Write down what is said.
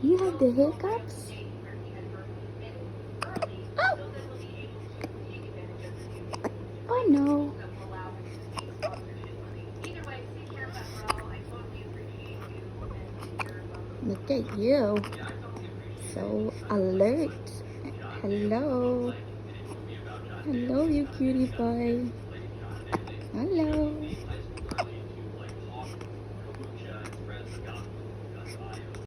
You have the hiccups? Oh! Oh no. Look at you. So alert. Hello. Hello, you cutie pie. Hello.